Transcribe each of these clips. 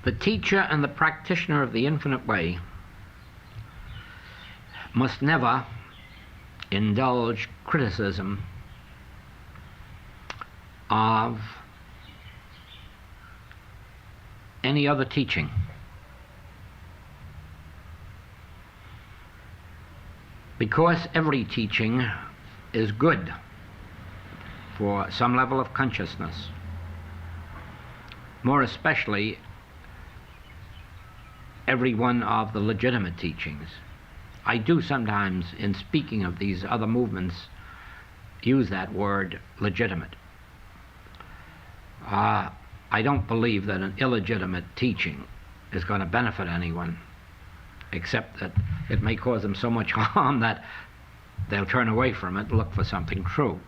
The teacher and the practitioner of the infinite way must never indulge criticism of any other teaching. Because every teaching is good for some level of consciousness, more especially every one of the legitimate teachings. I do sometimes, in speaking of these other movements, use that word legitimate. I don't believe that an illegitimate teaching is going to benefit anyone, except that it may cause them so much harm that they'll turn away from it and look for something true.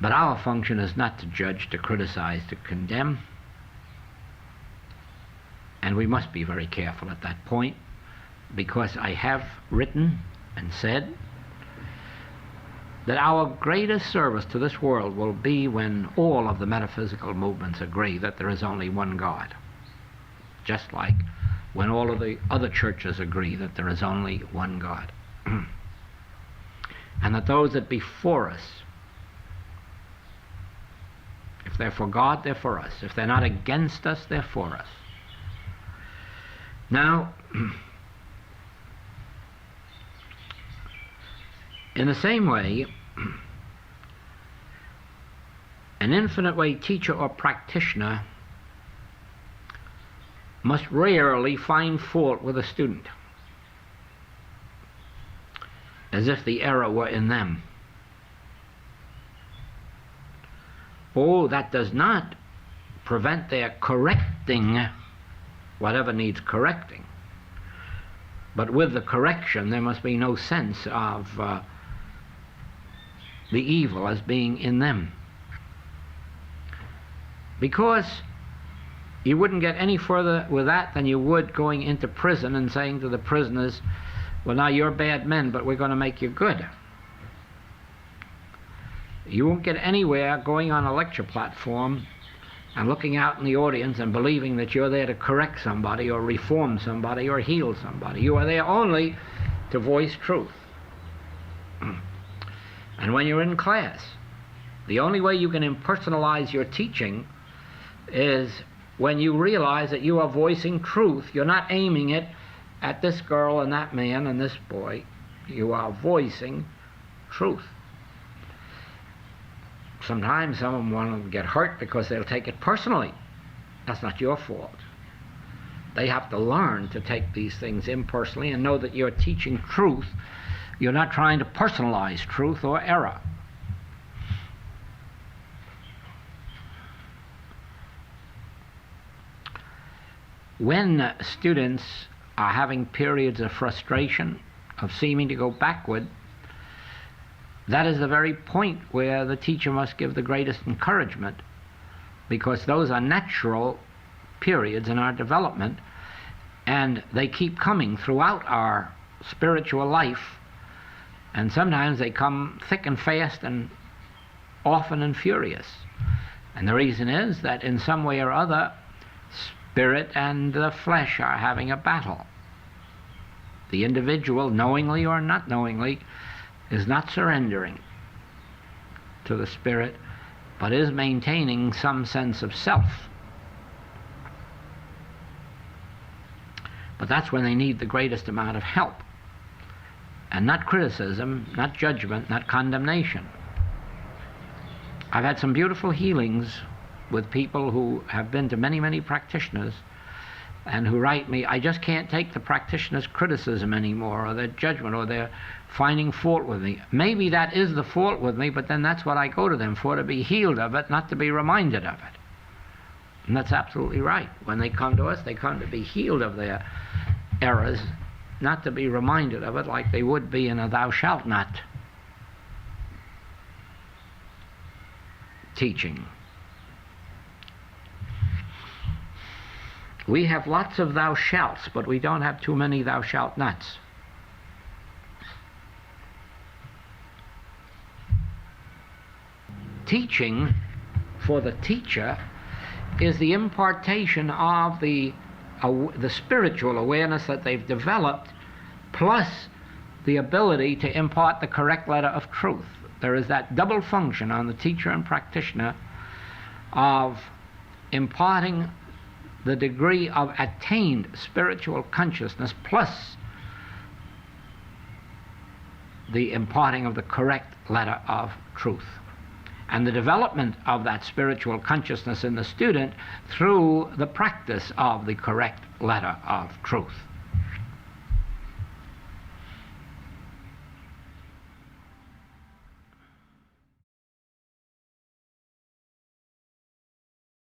But our function is not to judge, to criticize, to condemn. And we must be very careful at that point, because I have written and said that our greatest service to this world will be when all of the metaphysical movements agree that there is only one God, just like when all of the other churches agree that there is only one God. And that those that be for us, if they're for God, they're for us. If they're not against us, they're for us. Now, in the same way, an infinite way teacher or practitioner must rarely find fault with a student, as if the error were in them. Oh, that does not prevent their correcting whatever needs correcting. But with the correction, there must be no sense of the evil as being in them. Because you wouldn't get any further with that than you would going into prison and saying to the prisoners, well, now you're bad men, but we're going to make you good. You won't get anywhere going on a lecture platform and looking out in the audience and believing that you're there to correct somebody or reform somebody or heal somebody. You are there only to voice truth. And when you're in class, the only way you can impersonalize your teaching is when you realize that you are voicing truth. You're not aiming it at this girl and that man and this boy. You are voicing truth. Sometimes some of them want to get hurt because they'll take it personally. That's not your fault. They have to learn to take these things impersonally and know that you're teaching truth. You're not trying to personalize truth or error. When students are having periods of frustration, of seeming to go backward, that is the very point where the teacher must give the greatest encouragement, because those are natural periods in our development, and they keep coming throughout our spiritual life, and sometimes they come thick and fast and often and furious. And the reason is that in some way or other, spirit and the flesh are having a battle. The individual, knowingly or not knowingly, is not surrendering to the spirit, but is maintaining some sense of self. But that's when they need the greatest amount of help, and not criticism, not judgment, not condemnation. I've had some beautiful healings with people who have been to many, many practitioners and who write me, I just can't take the practitioner's criticism anymore, or their judgment, or their finding fault with me. Maybe that is the fault with me, but then that's what I go to them for, to be healed of it, not to be reminded of it. And that's absolutely right. When they come to us, they come to be healed of their errors, not to be reminded of it like they would be in a thou shalt not teaching. We have lots of thou shalts, but we don't have too many thou shalt nots. Teaching for the teacher is the impartation of the spiritual awareness that they've developed, plus the ability to impart the correct letter of truth. There is that double function on the teacher and practitioner of imparting the degree of attained spiritual consciousness plus the imparting of the correct letter of truth, and the development of that spiritual consciousness in the student through the practice of the correct letter of truth.